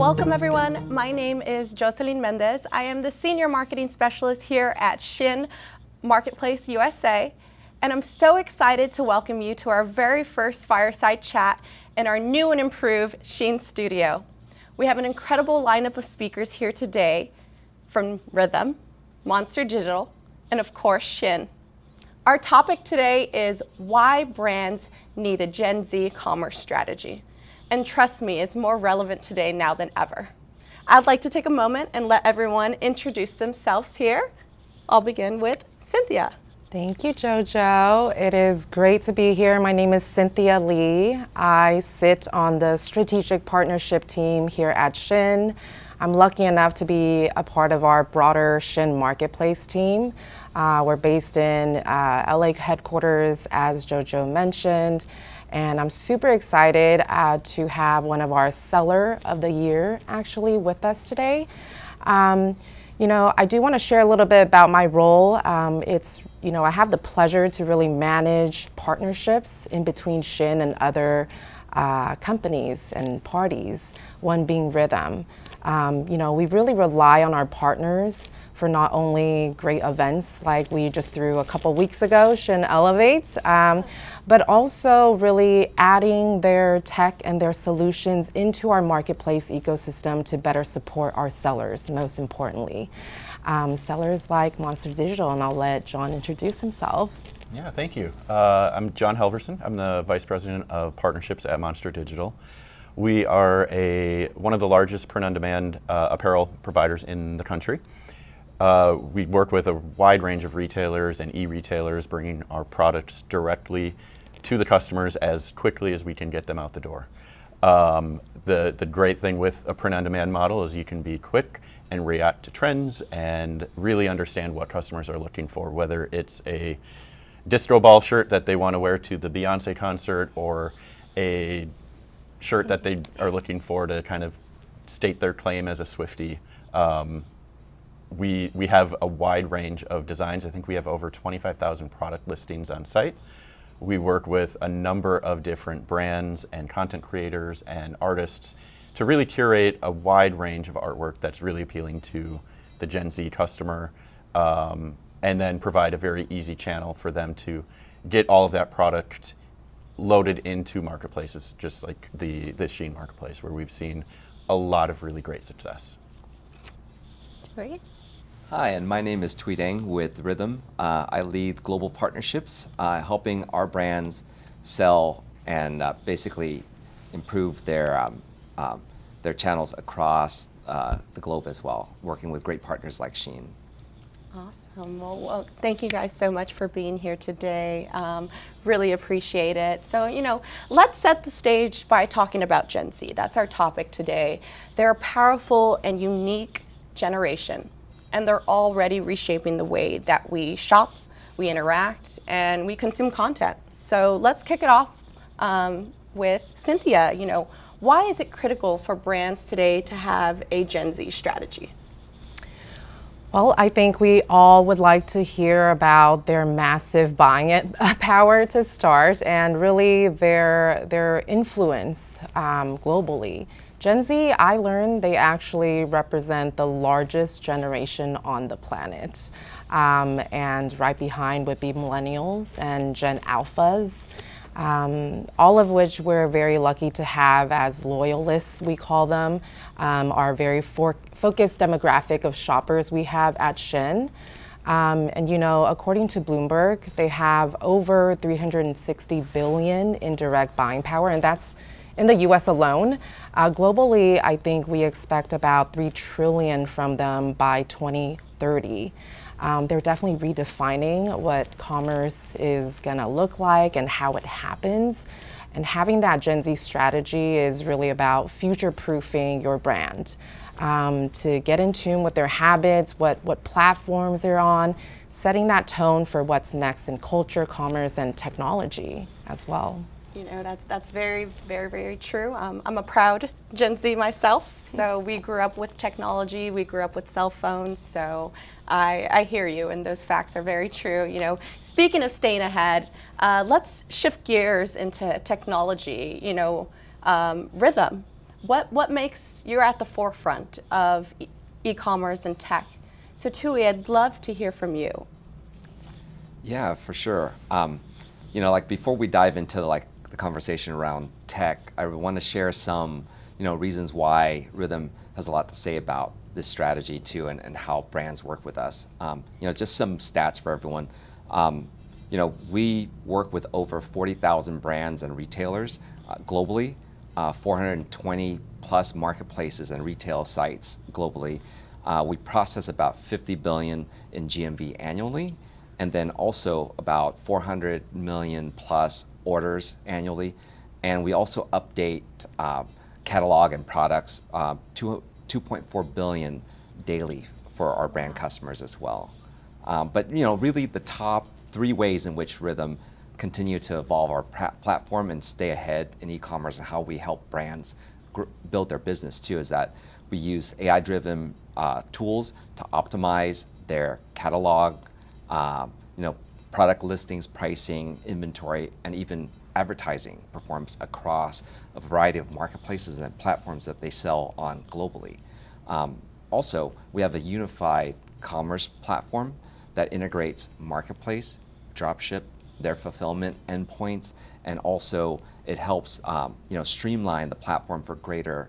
Welcome everyone. My name is Jocelyn Mendez. I am the Senior Marketing Specialist here at SHEIN Marketplace USA, and I'm so excited to welcome you to our very first fireside chat in our new and improved SHEIN studio. We have an incredible lineup of speakers here today from Rithum, Monster Digital, and of course SHEIN. Our topic today is why brands need a Gen Z commerce strategy. And trust me, it's more relevant today now than ever. I'd like to take a moment and let everyone introduce themselves here. I'll begin with Cynthia. Thank you, JoJo. It is great to be here. My name is Cynthia Lee. I sit on the strategic partnership team here at SHEIN. I'm lucky enough to be a part of our broader SHEIN Marketplace team. We're based in LA headquarters, as JoJo mentioned. And I'm super excited to have one of our Seller of the Year actually with us today. You know, I do want to share a little bit about my role. I have the pleasure to really manage partnerships in between SHEIN and other companies and parties, one being Rithum. We really rely on our partners for not only great events like we just threw a couple weeks ago, SHEIN Elevates, but also really adding their tech and their solutions into our marketplace ecosystem to better support our sellers, most importantly. Sellers like Monster Digital, and I'll let John introduce himself. Yeah, thank you. I'm John Helverson. I'm the Vice President of Partnerships at Monster Digital. We are one of the largest print-on-demand apparel providers in the country. We work with a wide range of retailers and e-retailers, bringing our products directly to the customers as quickly as we can get them out the door. The great thing with a print-on-demand model is you can be quick and react to trends and really understand what customers are looking for, whether it's a disco ball shirt that they want to wear to the Beyonce concert or a shirt that they are looking for to kind of state their claim as a Swiftie. We have a wide range of designs. I think we have over 25,000 product listings on site. We work with a number of different brands and content creators and artists to really curate a wide range of artwork that's really appealing to the Gen Z customer, and then provide a very easy channel for them to get all of that product loaded into marketplaces, just like the SHEIN Marketplace, where we've seen a lot of really great success. Great. Hi, and my name is Tweet Eng with Rithum. I lead global partnerships, helping our brands sell and basically improve their channels across the globe as well, working with great partners like SHEIN. Awesome. Well, thank you guys so much for being here today. Really appreciate it. So, let's set the stage by talking about Gen Z. That's our topic today. They're a powerful and unique generation, and they're already reshaping the way that we shop, we interact, and we consume content. So let's kick it off with Cynthia. Why is it critical for brands today to have a Gen Z strategy? Well, I think we all would like to hear about their massive buying power to start, and really their influence globally. Gen Z, I learned they actually represent the largest generation on the planet. And right behind would be millennials and Gen Alphas, all of which we're very lucky to have as loyalists, we call them, our very focused demographic of shoppers we have at SHEIN. According to Bloomberg, they have over 360 billion in direct buying power, and that's in the US alone. Globally, I think we expect about 3 trillion from them by 2030. They're definitely redefining what commerce is gonna look like and how it happens. And having that Gen Z strategy is really about future-proofing your brand, to get in tune with their habits, what platforms they're on, setting that tone for what's next in culture, commerce, and technology as well. That's very, very, very true. I'm a proud Gen Z myself, so we grew up with technology, we grew up with cell phones, so I hear you, and those facts are very true. Speaking of staying ahead, let's shift gears into technology. Rithum, what makes you're at the forefront of e-commerce and tech? So Tui, I'd love to hear from you. Yeah, for sure. Like before we dive into like the conversation around tech, I want to share some, reasons why Rithum has a lot to say about this strategy too, and how brands work with us. Just some stats for everyone. We work with over 40,000 brands and retailers globally, 420 plus marketplaces and retail sites globally. We process about 50 billion in GMV annually, and then also about 400 million plus orders annually. And we also update catalog and products 2.4 billion daily for our brand customers as well. But really the top 3 ways in which Rithum continue to evolve our platform and stay ahead in e-commerce and how we help brands build their business too is that we use AI-driven tools to optimize their catalog, product listings, pricing, inventory, and even advertising performance across a variety of marketplaces and platforms that they sell on globally. Also, we have a unified commerce platform that integrates marketplace, dropship, their fulfillment endpoints, and also it helps streamline the platform for greater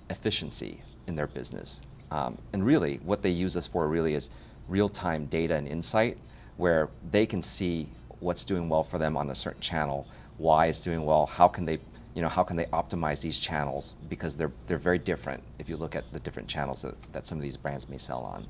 efficiency in their business. And really, what they use us for really is real-time data and insight, where they can see what's doing well for them on a certain channel, why it's doing well, how can they optimize these channels, because they're very different if you look at the different channels that some of these brands may sell on.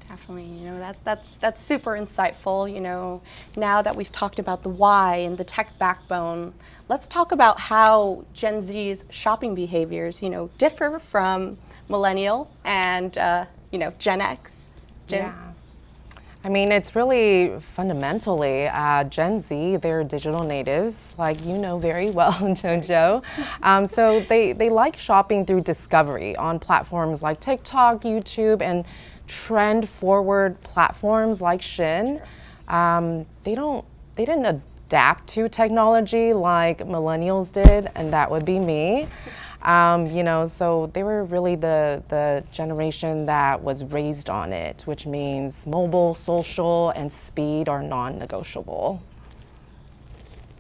Definitely, that's super insightful. Now that we've talked about the why and the tech backbone, let's talk about how Gen Z's shopping behaviors, differ from millennial and Gen X. Yeah. I mean, it's really fundamentally Gen Z, they're digital natives, like you know very well, Jojo. So they like shopping through discovery on platforms like TikTok, YouTube, and trend-forward platforms like SHEIN. They didn't adapt to technology like millennials did, and that would be me. So they were really the generation that was raised on it, which means mobile, social, and speed are non-negotiable.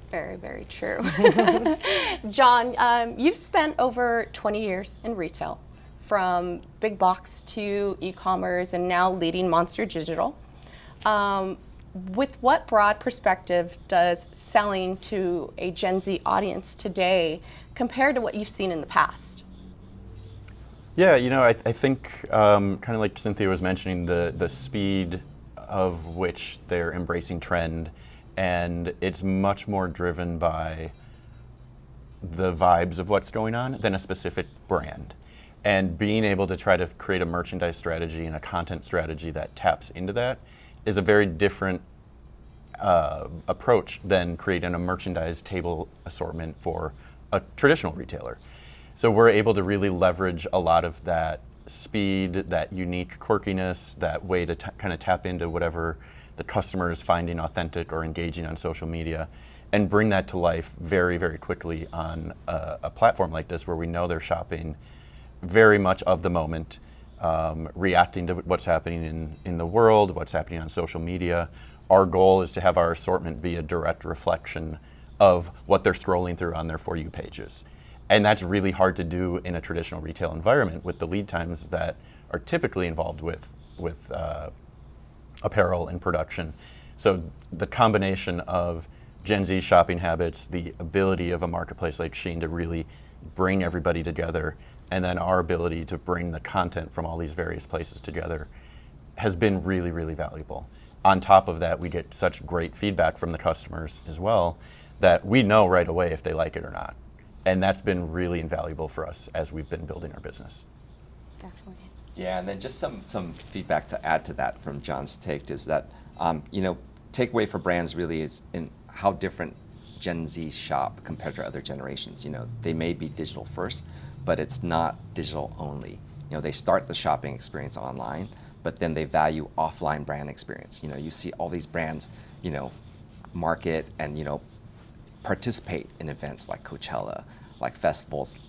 Very, very true. John, you've spent over 20 years in retail, from big box to e-commerce, and now leading Monster Digital. With what broad perspective does selling to a Gen Z audience today compared to what you've seen in the past? Yeah, I think kind of like Cynthia was mentioning, the speed of which they're embracing trend, and it's much more driven by the vibes of what's going on than a specific brand. And being able to try to create a merchandise strategy and a content strategy that taps into that is a very different approach than creating a merchandise table assortment for a traditional retailer. So we're able to really leverage a lot of that speed, that unique quirkiness, that way to kind of tap into whatever the customer is finding authentic or engaging on social media, and bring that to life very, very quickly on a platform like this, where we know they're shopping very much of the moment, reacting to what's happening in the world, what's happening on social media. Our goal is to have our assortment be a direct reflection of what they're scrolling through on their For You pages. And that's really hard to do in a traditional retail environment with the lead times that are typically involved with apparel and production. So the combination of Gen Z shopping habits, the ability of a marketplace like SHEIN to really bring everybody together, and then our ability to bring the content from all these various places together has been really, really valuable. On top of that, we get such great feedback from the customers as well that we know right away if they like it or not. And that's been really invaluable for us as we've been building our business. Definitely. Yeah, and then just some feedback to add to that from John's take is that, takeaway for brands really is in how different Gen Z shop compared to other generations. They may be digital first, but it's not digital only. They start the shopping experience online, but then they value offline brand experience. You see all these brands, market and, participate in events like Coachella, like festivals,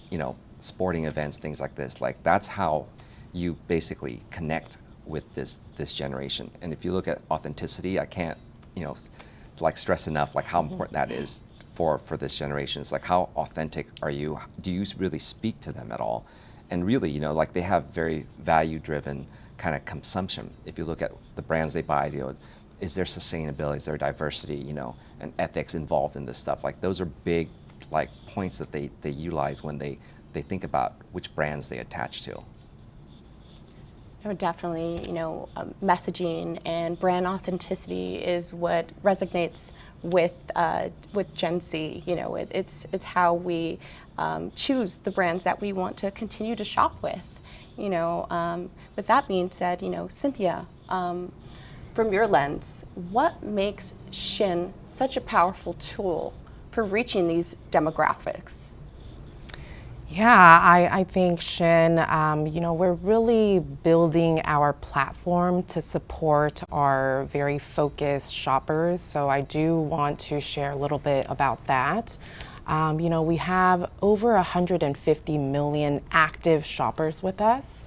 sporting events, things like this. Like that's how you basically connect with this generation. And if you look at authenticity, I can't, like stress enough like how important that is for this generation. It's like, how authentic are you? Do you really speak to them at all? And really, like they have very value-driven kind of consumption. If you look at the brands they buy, is there sustainability, is there diversity, and ethics involved in this stuff? Like those are big like points that they utilize when they think about which brands they attach to. Definitely, messaging and brand authenticity is what resonates with Gen Z. It's how we choose the brands that we want to continue to shop with. With that being said, Cynthia, from your lens, what makes SHEIN such a powerful tool for reaching these demographics? Yeah, I think SHEIN, we're really building our platform to support our very focused shoppers. So I do want to share a little bit about that. We have over 150 million active shoppers with us.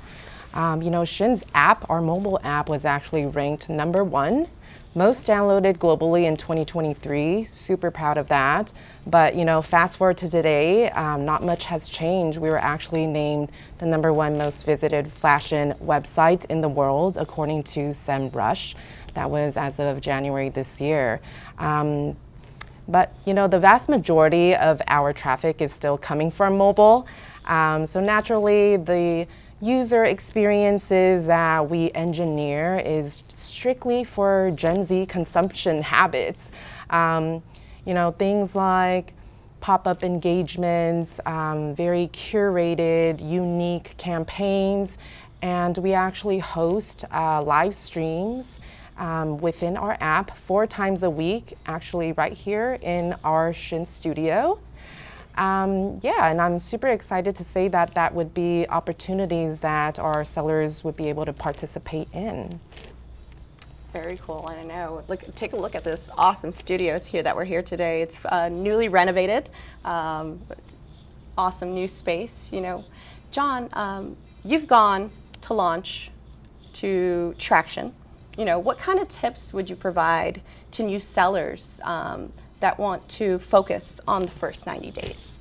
SHEIN's app, our mobile app, was actually ranked #1 most downloaded globally in 2023. Super proud of that. But fast forward to today, not much has changed. We were actually named the #1 most visited fashion website in the world, according to SEMrush. That was as of January this year. But the vast majority of our traffic is still coming from mobile. So naturally, the user experiences that we engineer is strictly for Gen Z consumption habits. Things like pop-up engagements, very curated, unique campaigns, and we actually host live streams within our app 4 times a week, actually right here in our SHEIN studio. And I'm super excited to say that would be opportunities that our sellers would be able to participate in. Very cool. I know. Take a look at this awesome studios here that we're here today. It's newly renovated, awesome new space. John, you've gone to launch to traction. What kind of tips would you provide to new sellers that want to focus on the first 90 days?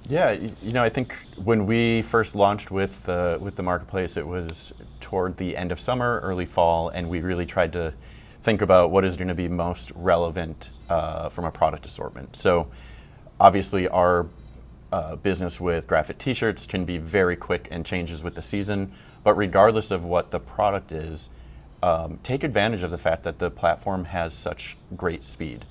Yeah, I think when we first launched with the marketplace, it was toward the end of summer, early fall, and we really tried to think about what is going to be most relevant from a product assortment. So obviously our business with graphic t-shirts can be very quick and changes with the season, but regardless of what the product is, take advantage of the fact that the platform has such great speed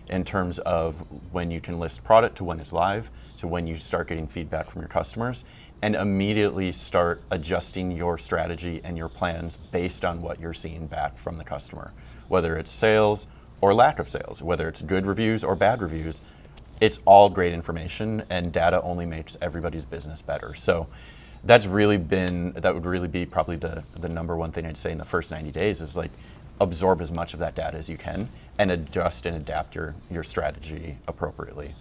in terms of when you can list product to when it's live, to when you start getting feedback from your customers, and immediately start adjusting your strategy and your plans based on what you're seeing back from the customer. Whether it's sales or lack of sales, whether it's good reviews or bad reviews, it's all great information, and data only makes everybody's business better. So that would really be probably the #1 thing I'd say in the first 90 days is absorb as much of that data as you can and adjust and adapt your strategy appropriately.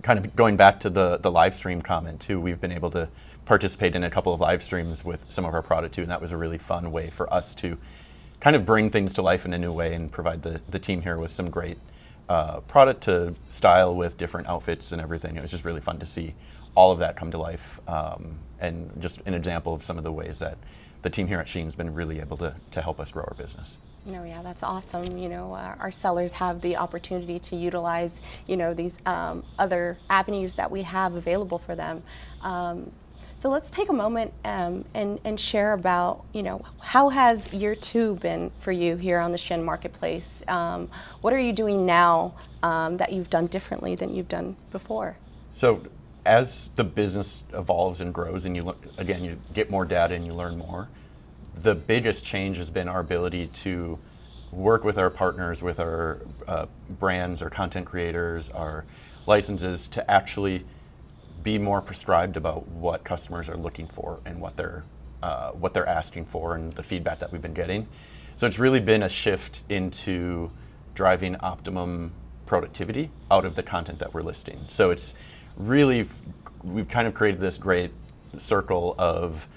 Kind of going back to the live stream comment too, we've been able to participate in a couple of live streams with some of our product too, and that was a really fun way for us to kind of bring things to life in a new way and provide the team here with some great product to style with different outfits and everything. It was just really fun to see all of that come to life, and just an example of some of the ways that the team here at SHEIN has been really able to help us grow our business. No, yeah, that's awesome. Our sellers have the opportunity to utilize, these other avenues that we have available for them. So let's take a moment and share about, how has year 2 been for you here on the SHEIN Marketplace? What are you doing now that you've done differently than you've done before? So as the business evolves and grows and you get more data and you learn more, the biggest change has been our ability to work with our partners, with our brands, our content creators, our licenses, to actually be more prescribed about what customers are looking for and what they're asking for and the feedback that we've been getting. So it's really been a shift into driving optimum productivity out of the content that we're listing. So it's really we've kind of created this great circle of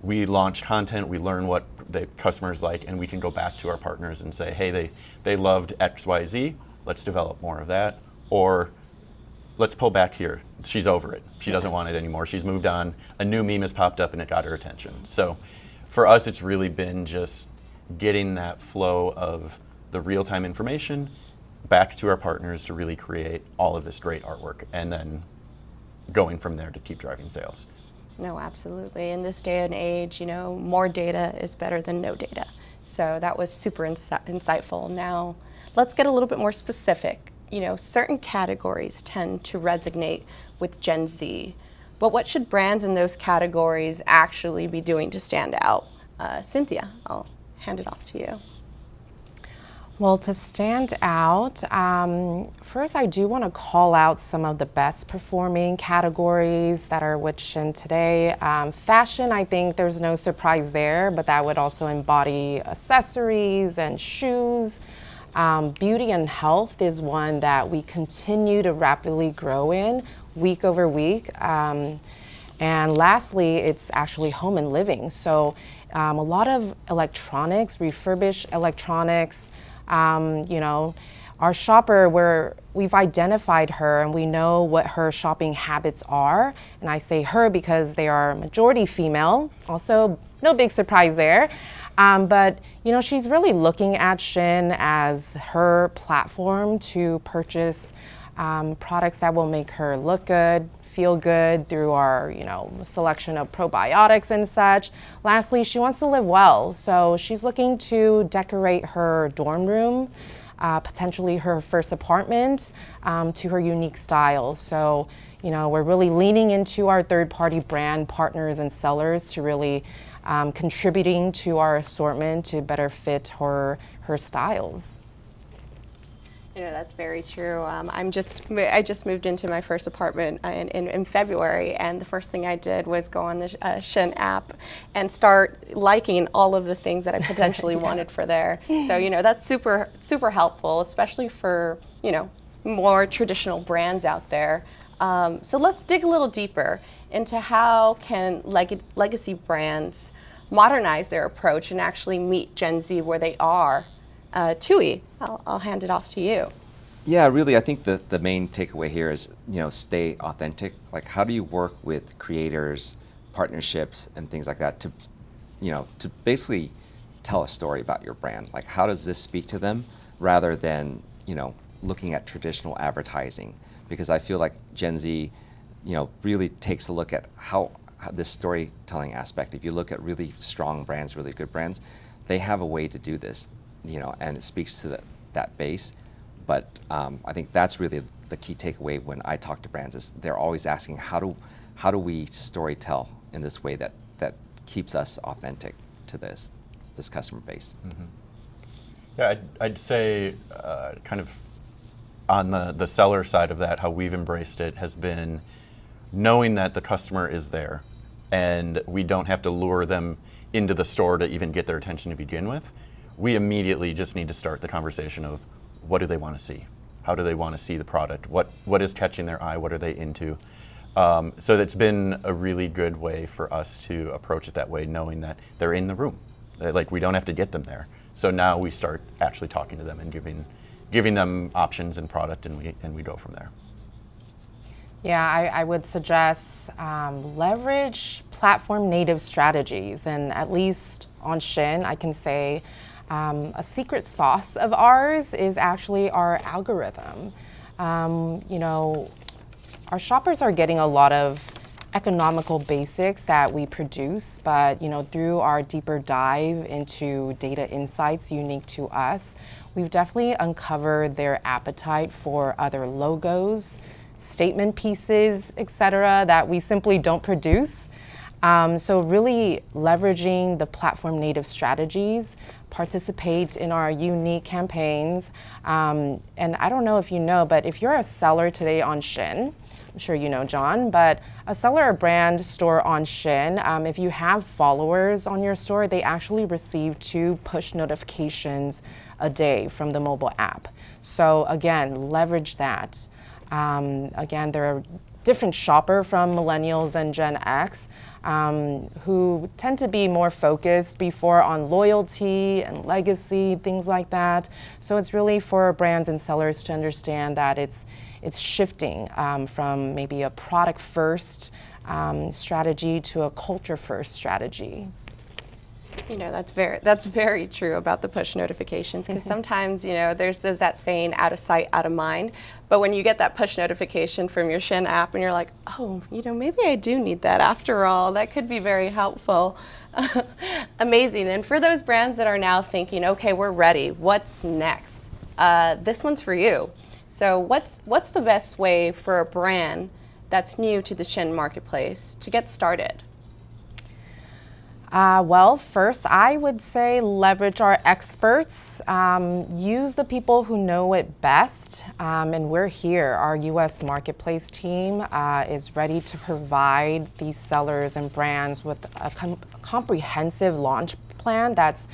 we launch content, we learn what the customers like, and we can go back to our partners and say, hey, they loved XYZ, let's develop more of that, or let's pull back here. She's over it. She doesn't want it anymore. She's moved on. A new meme has popped up and it got her attention. So for us, it's really been just getting that flow of the real-time information back to our partners to really create all of this great artwork, and then going from there to keep driving sales. No, absolutely. In this day and age, more data is better than no data. So that was super insightful. Now, let's get a little bit more specific. Certain categories tend to resonate with Gen Z, but what should brands in those categories actually be doing to stand out? Cynthia, I'll hand it off to you. Well, to stand out, first I do want to call out some of the best performing categories that are with SHEIN today. Fashion, I think there's no surprise there, but that would also embody accessories and shoes. Beauty and health is one that we continue to rapidly grow in week over week. And lastly, it's actually home and living. So a lot of electronics, refurbished electronics. Our shopper, we've identified her and we know what her shopping habits are. And I say her because they are majority female. Also, no big surprise there. But she's really looking at SHEIN as her platform to purchase products that will make her look good, feel good through our selection of probiotics and such. Lastly, she wants to live well, so she's looking to decorate her dorm room, potentially her first apartment, to her unique style. So we're really leaning into our third-party brand partners and sellers to really contributing to our assortment to better fit her styles. That's very true. I just moved into my first apartment in February, and the first thing I did was go on the SHEIN app and start liking all of the things that I potentially wanted for there. So that's super helpful, especially for more traditional brands out there. So let's dig a little deeper into how can legacy brands modernize their approach and actually meet Gen Z where they are. Tui, I'll hand it off to you. Yeah, really, I think the main takeaway here is, stay authentic. Like, how do you work with creators, partnerships, and things like that to basically tell a story about your brand? Like, how does this speak to them rather than, looking at traditional advertising? Because I feel like Gen Z, really takes a look at how this storytelling aspect. If you look at really strong brands, really good brands, they have a way to do this. And it speaks to that base. But I think that's really the key takeaway when I talk to brands is they're always asking how do we storytell in this way that keeps us authentic to this customer base. Mm-hmm. Yeah, I'd say kind of on the seller side of that, how we've embraced it has been knowing that the customer is there and we don't have to lure them into the store to even get their attention to begin with. We immediately just need to start the conversation of what do they want to see? How do they want to see the product? What is catching their eye? What are they into? So it's been a really good way for us to approach it that way, knowing that they're in the room. Like, we don't have to get them there. So now we start actually talking to them and giving them options and product, and we go from there. Yeah, I would suggest leverage platform native strategies, and at least on SHEIN, I can say a secret sauce of ours is actually our algorithm. Our shoppers are getting a lot of economical basics that we produce, but through our deeper dive into data insights unique to us, we've definitely uncovered their appetite for other logos, statement pieces, etc., that we simply don't produce. So really leveraging the platform native strategies, participate in our unique campaigns. And I don't know if you know, but if you're a seller today on SHEIN, I'm sure you know, John, but a seller or brand store on SHEIN, if you have followers on your store, they actually receive 2 push notifications a day from the mobile app. So again, leverage that. Again, there are different shopper from millennials and Gen X, who tend to be more focused before on loyalty and legacy, things like that. So it's really for brands and sellers to understand that it's shifting from maybe a product first strategy to a culture first strategy. You know, that's very true about the push notifications, because sometimes, you know, there's that saying, out of sight, out of mind. But when you get that push notification from your SHEIN app and you're like, oh, you know, maybe I do need that after all, that could be very helpful. Amazing. And for those brands that are now thinking, okay, we're ready, what's next? This one's for you. So what's the best way for a brand that's new to the SHEIN Marketplace to get started? Well, first, I would say leverage our experts. Use the people who know it best. And we're here. Our US Marketplace team is ready to provide these sellers and brands with a comprehensive launch plan that's,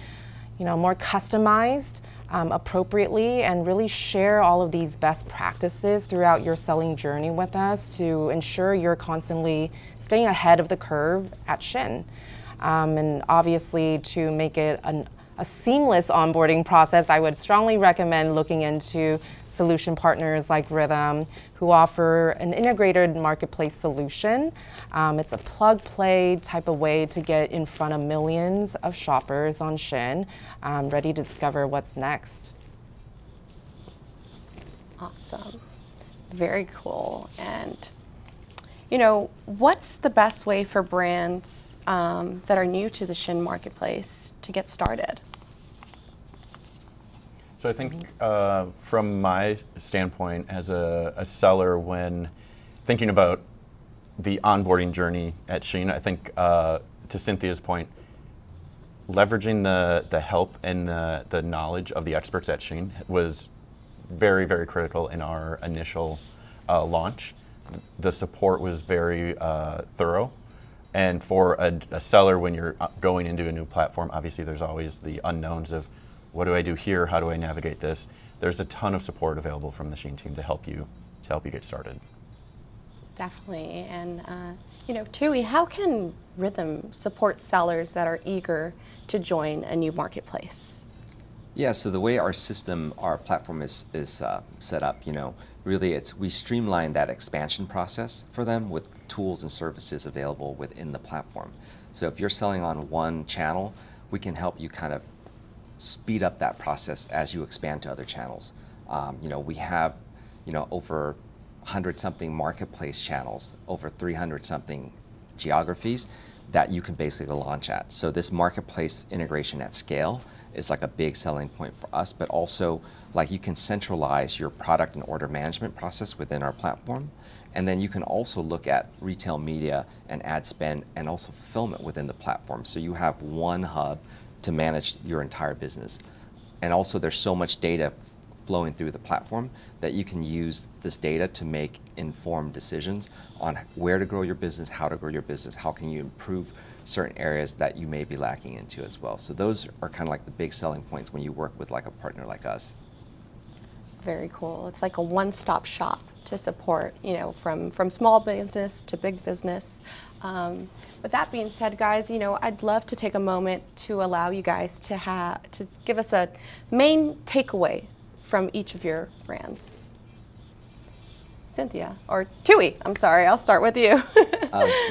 you know, more customized appropriately, and really share all of these best practices throughout your selling journey with us to ensure you're constantly staying ahead of the curve at SHEIN. And obviously, to make it a seamless onboarding process, I would strongly recommend looking into solution partners like Rithum, who offer an integrated marketplace solution. It's a plug-play type of way to get in front of millions of shoppers on SHEIN, ready to discover what's next. Awesome. Very cool. And you know, what's the best way for brands that are new to the SHEIN Marketplace to get started? So I think from my standpoint as a seller, when thinking about the onboarding journey at SHEIN, I think to Cynthia's point, leveraging the help and the knowledge of the experts at SHEIN was very, very critical in our initial launch. The support was very thorough, and for a seller, when you're going into a new platform, obviously there's always the unknowns of what do I do here, how do I navigate this. There's a ton of support available from the SHEIN team to help you get started. Definitely. And you know, Tui, how can Rithum support sellers that are eager to join a new marketplace? Yeah, so the way our platform is set up, you know, really we streamline that expansion process for them with tools and services available within the platform. So if you're selling on one channel, we can help you kind of speed up that process as you expand to other channels. You know, we have, you know, over 100-something marketplace channels, over 300-something geographies that you can basically launch at. So this marketplace integration at scale is like a big selling point for us, but also like you can centralize your product and order management process within our platform. And then you can also look at retail media and ad spend and also fulfillment within the platform. So you have one hub to manage your entire business. And also there's so much data flowing through the platform that you can use this data to make informed decisions on where to grow your business, how to grow your business, how can you improve certain areas that you may be lacking into as well. So those are kind of like the big selling points when you work with like a partner like us. Very cool. It's like a one-stop shop to support, you know, from small business to big business. With that being said, guys, you know, I'd love to take a moment to allow you guys to give us a main takeaway from each of your brands. Cynthia, or Tui, I'm sorry, I'll start with you.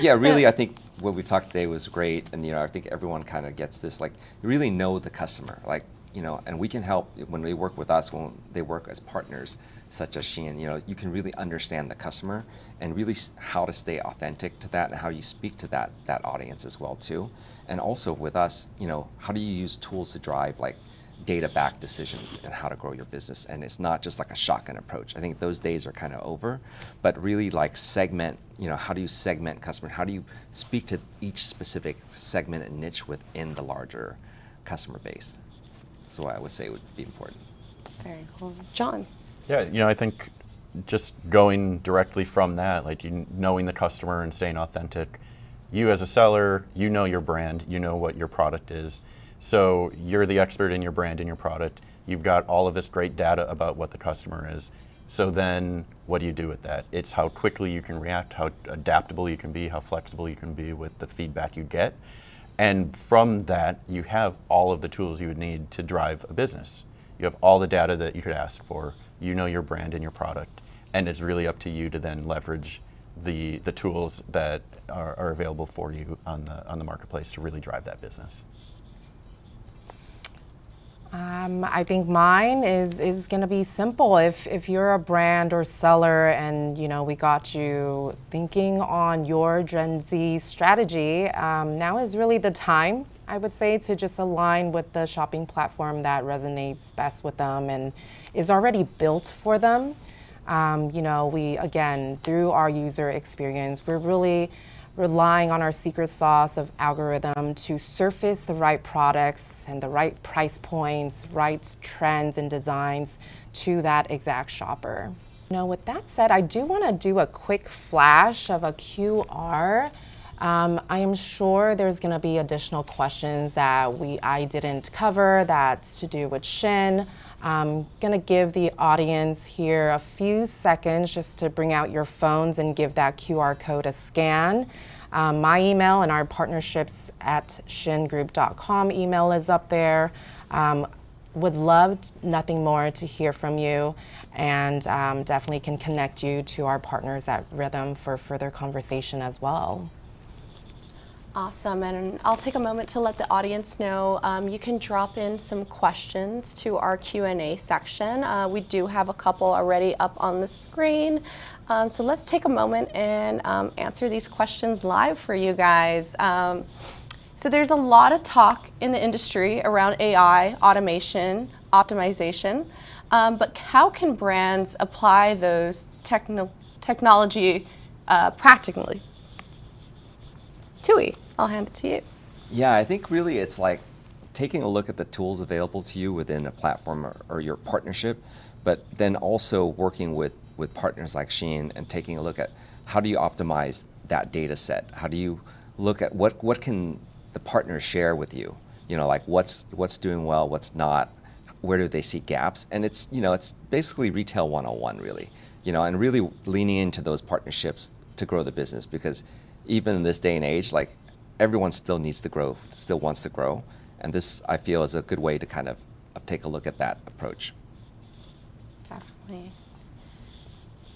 Yeah, really, I think what we talked today was great, and you know, I think everyone kind of gets this, like, you really know the customer, like, you know, and we can help when they work with us, when they work as partners, such as SHEIN, you know, you can really understand the customer and really how to stay authentic to that and how you speak to that audience as well too. And also with us, you know, how do you use tools to drive like data-backed decisions and how to grow your business? And it's not just like a shotgun approach. I think those days are kind of over, but really like segment, you know, how do you segment customers? How do you speak to each specific segment and niche within the larger customer base? So I would say it would be important. Very cool. John. Yeah, you know, I think just going directly from that, like knowing the customer and staying authentic, you as a seller, you know your brand, you know what your product is. So you're the expert in your brand and your product. You've got all of this great data about what the customer is. So then what do you do with that? It's how quickly you can react, how adaptable you can be, how flexible you can be with the feedback you get. And from that, you have all of the tools you would need to drive a business. You have all the data that you could ask for. You know your brand and your product. And it's really up to you to then leverage the tools that are available for you on the marketplace to really drive that business. I think mine is going to be simple. If you're a brand or seller and we got you thinking on your Gen Z strategy, now is really the time, I would say, to just align with the shopping platform that resonates best with them and is already built for them. We, again, through our user experience, we're really relying on our secret sauce of algorithm to surface the right products and the right price points, right trends and designs to that exact shopper. With that said, I do want to do a quick flash of a QR. I am sure there's going to be additional questions that I didn't cover that's to do with SHEIN. I'm going to give the audience here a few seconds just to bring out your phones and give that QR code a scan. My email and our partnerships at sheingroup.com email is up there. Would love nothing more to hear from you, and definitely can connect you to our partners at Rithum for further conversation as well. Awesome, and I'll take a moment to let the audience know you can drop in some questions to our Q&A section. We do have a couple already up on the screen, so let's take a moment and answer these questions live for you guys. So there's a lot of talk in the industry around AI, automation, optimization, but how can brands apply those technology practically? Tui, I'll hand it to you. Yeah, I think really it's like taking a look at the tools available to you within a platform or your partnership, but then also working with partners like SHEIN and taking a look at how do you optimize that data set? How do you look at what can the partners share with you? Like what's doing well, what's not, where do they see gaps? And it's basically retail 101 really, and really leaning into those partnerships to grow the business, because even in this day and age, like everyone still needs to grow, still wants to grow. And this, I feel, is a good way to kind of take a look at that approach. Definitely.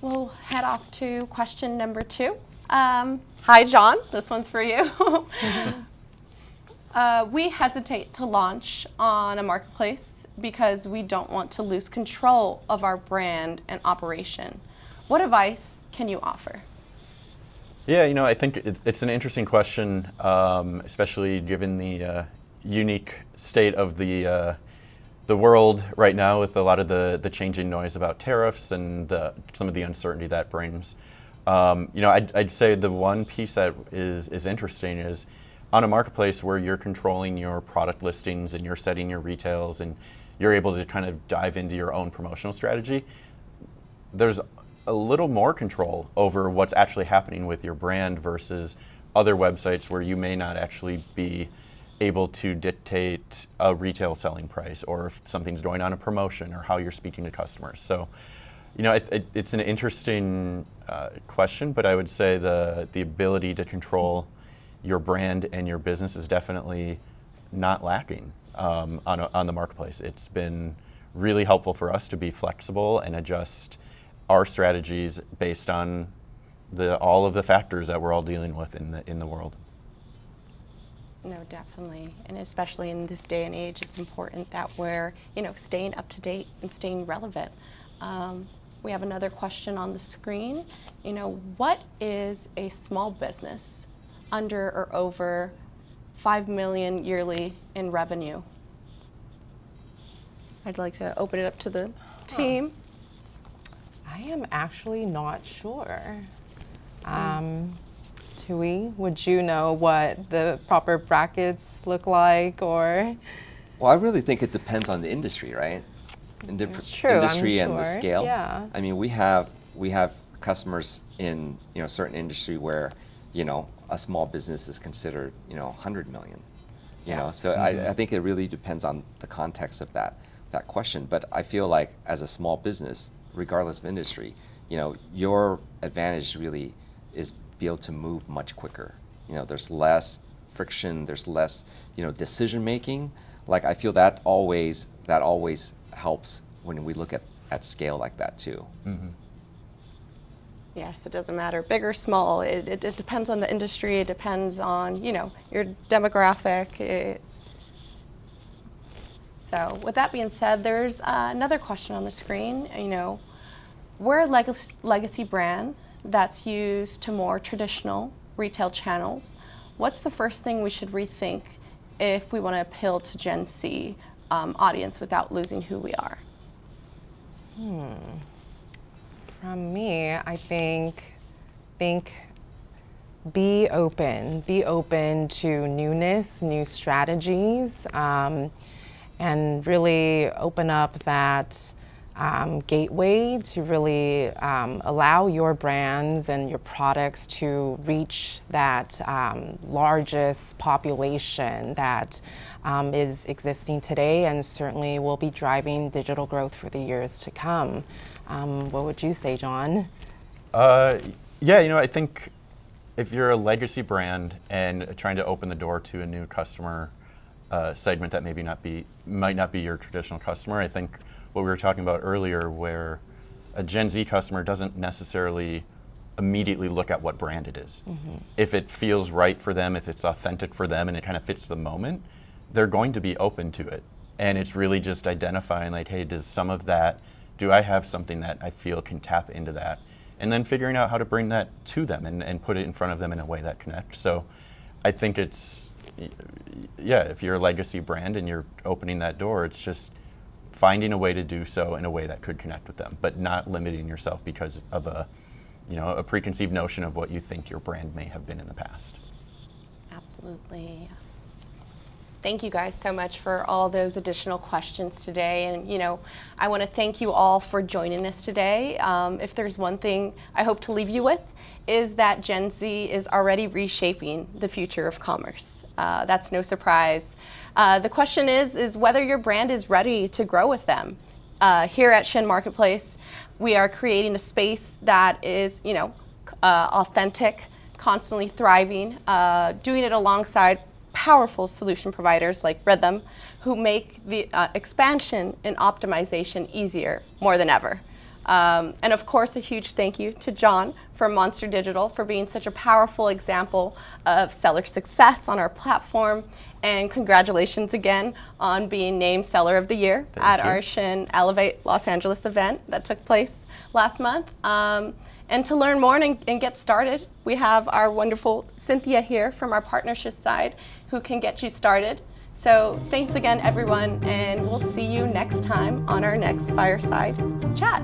We'll head off to question number 2. Hi, John. This one's for you. We hesitate to launch on a marketplace because we don't want to lose control of our brand and operation. What advice can you offer? Yeah, I think it's an interesting question, especially given the unique state of the world right now, with a lot of the changing noise about tariffs and some of the uncertainty that brings. I'd say the one piece that is interesting is on a marketplace where you're controlling your product listings and you're setting your retails and you're able to kind of dive into your own promotional strategy. There's a little more control over what's actually happening with your brand versus other websites where you may not actually be able to dictate a retail selling price, or if something's going on a promotion, or how you're speaking to customers. So, it's an interesting question, but I would say the ability to control your brand and your business is definitely not lacking on the marketplace. It's been really helpful for us to be flexible and adjust our strategies based on all of the factors that we're all dealing with in the world. No, definitely, and especially in this day and age, it's important that we're staying up to date and staying relevant. We have another question on the screen. What is a small business under or over 5 million yearly in revenue? I'd like to open it up to the team. I am actually not sure. Tui, would you know what the proper brackets look like, or? Well, I really think it depends on the industry, right? Industry and the scale. Yeah. I mean, we have customers in certain industry where a small business is considered 100 million. So I think it really depends on the context of that question. But I feel like as a small business, regardless of industry. Your advantage really is be able to move much quicker. There's less friction, there's less, decision making. Like, I feel that always helps when we look at scale like that too. Mm-hmm. Yes, it doesn't matter, big or small. It depends on the industry. It depends on, your demographic. So with that being said, there's another question on the screen. We're a legacy brand that's used to more traditional retail channels. What's the first thing we should rethink if we want to appeal to Gen Z audience without losing who we are? From me, I think be open to newness, new strategies, and really open up that gateway to really allow your brands and your products to reach that largest population that is existing today and certainly will be driving digital growth for the years to come. What would you say, John? Yeah, I think if you're a legacy brand and trying to open the door to a new customer segment that might not be your traditional customer, I think what we were talking about earlier, where a Gen Z customer doesn't necessarily immediately look at what brand it is. Mm-hmm. If it feels right for them, if it's authentic for them and it kind of fits the moment, they're going to be open to it. And it's really just identifying like, hey, do I have something that I feel can tap into that? And then figuring out how to bring that to them and put it in front of them in a way that connects. So I think if you're a legacy brand and you're opening that door, it's just finding a way to do so in a way that could connect with them, but not limiting yourself because of a preconceived notion of what you think your brand may have been in the past. Absolutely. Thank you guys so much for all those additional questions today. And, I want to thank you all for joining us today. If there's one thing I hope to leave you with, is that Gen Z is already reshaping the future of commerce. That's no surprise. The question is whether your brand is ready to grow with them. Here at SHEIN Marketplace, we are creating a space that is, authentic, constantly thriving, doing it alongside powerful solution providers like Rithum, who make the expansion and optimization easier more than ever. And of course, a huge thank you to John from Monster Digital for being such a powerful example of seller success on our platform. And congratulations again on being named Seller of the Year at our SHEIN Elevate Los Angeles event that took place last month. And to learn more and get started, we have our wonderful Cynthia here from our partnership side who can get you started. So thanks again, everyone, and we'll see you next time on our next Fireside Chat.